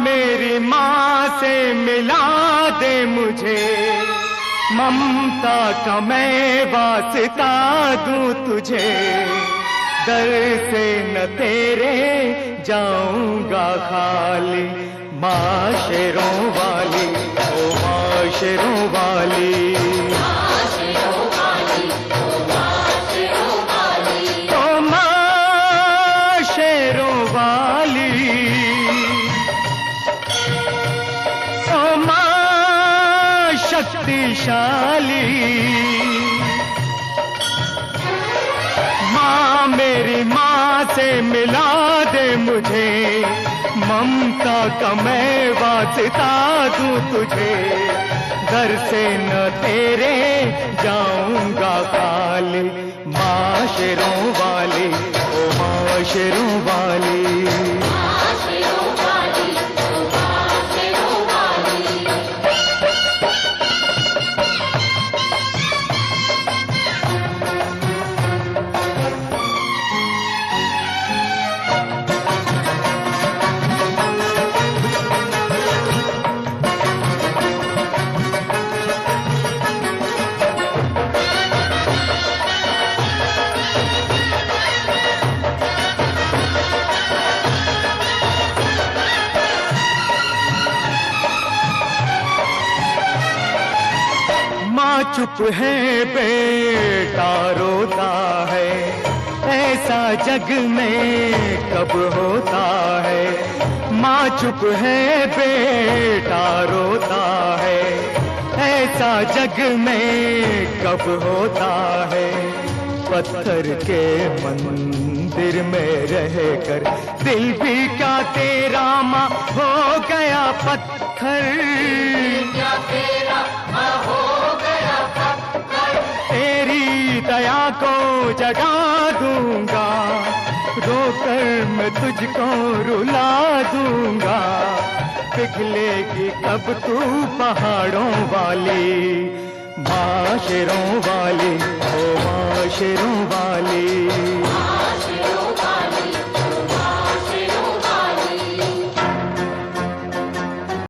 मेरी माँ से मिला दे मुझे, ममता का मैं वास्ता दूं तुझे। दर से न तेरे जाऊंगा खाली, माँ शेरों वाली, ओ माँ शेरों वाली। शक्तिशाली माँ, मेरी माँ से मिला दे मुझे, ममता का मैं वास्ता दूं तुझे। घर से न तेरे जाऊंगा खाली, माँ शेरों वाली, ओ माँ शेरों वाली। चुप है बेटा रोता है, ऐसा जग में कब होता है। माँ चुप है बेटा रोता है, ऐसा जग में कब होता है। पत्थर के मंदिर में रहकर दिल भी क्या तेरा माँ हो गया पत्थर। क्या तेरा माँ हो गया पत्थर। तेरी दया को जगा दूंगा, रोकर मैं तुझको रुला दूंगा। पिघलेगी कब तू पहाड़ों वाली, माँ शेरों वाली, ओ माँ शेरों वाली।